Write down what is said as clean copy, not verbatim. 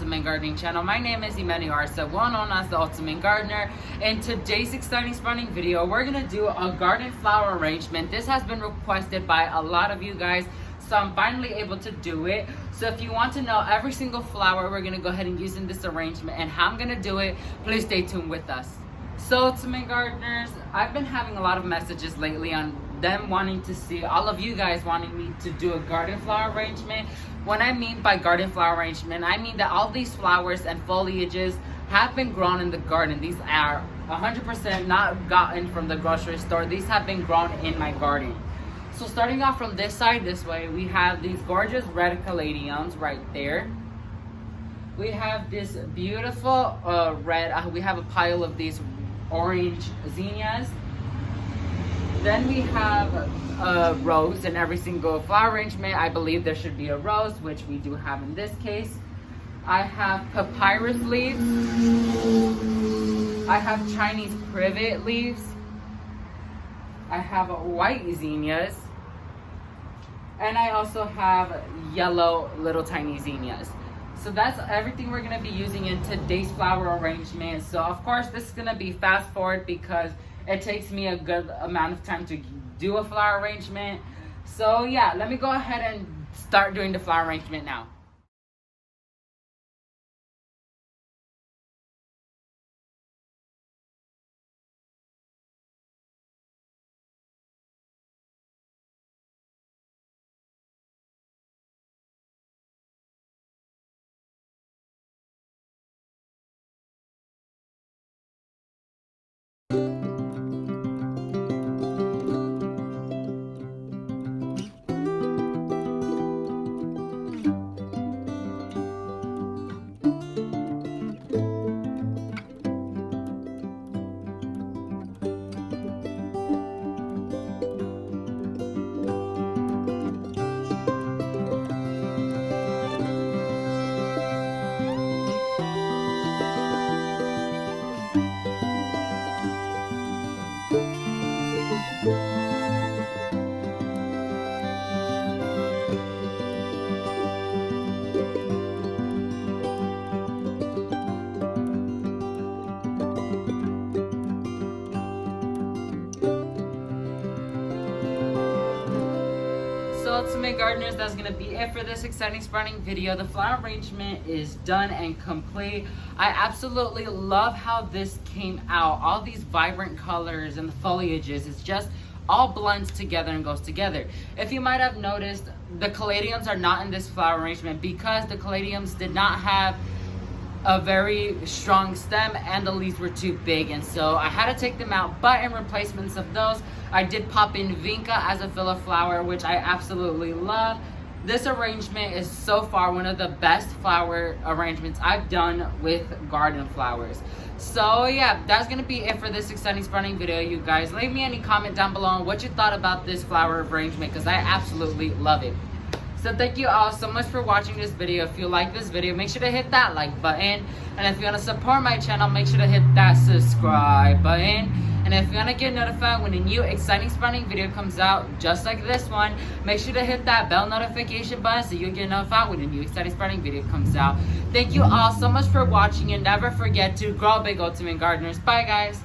Ultimate Gardening channel. My name is Emmanuel Arce, well known as the Ultimate Gardener. In today's exciting spawning video, we're gonna do a garden flower arrangement. This has been requested by a lot of you guys, so I'm finally able to do it. So if you want to know every single flower we're gonna go ahead and use in this arrangement and how I'm gonna do it, please stay tuned with us. So Ultimate Gardeners, I've been having a lot of messages lately on them wanting to see, all of you guys wanting me to do a garden flower arrangement. When I mean by garden flower arrangement, I mean that all these flowers and foliages have been grown in the garden. These are 100% not gotten from the grocery store. These have been grown in my garden. So starting off from this side, this way, we have these gorgeous red caladiums right there. We have this beautiful red, we have a pile of these orange zinnias. Then we have a rose in every single flower arrangement. I believe there should be a rose, which we do have in this case. I have papyrus leaves. I have Chinese privet leaves. I have white zinnias. And I also have yellow little tiny zinnias. So that's everything we're gonna be using in today's flower arrangement. So of course this is gonna be fast forward because it takes me a good amount of time to do a flower arrangement. So yeah, let me go ahead and start doing the flower arrangement now. Ultimate Gardeners, that's gonna be it for this exciting spawning video. The flower arrangement is done and complete. I absolutely love how this came out. All these vibrant colors and the foliages, it's just all blends together and goes together. If you might have noticed, the caladiums are not in this flower arrangement because the caladiums did not have a very strong stem and the leaves were too big, and so I had to take them out. But in replacements of those, I did pop in vinca as a filler flower, which I absolutely love. This arrangement is so far one of the best flower arrangements I've done with garden flowers. So yeah, that's gonna be it for this exciting spawning video, you guys. Leave me any comment down below on what you thought about this flower arrangement, because I absolutely love it. So thank you all so much for watching this video. If you like this video, make sure to hit that like button. And if you want to support my channel, make sure to hit that subscribe button. And if you want to get notified when a new exciting spawning video comes out, just like this one, make sure to hit that bell notification button so you'll get notified when a new exciting spawning video comes out. Thank you all so much for watching, and never forget to grow big, Ultimate Gardeners. Bye guys.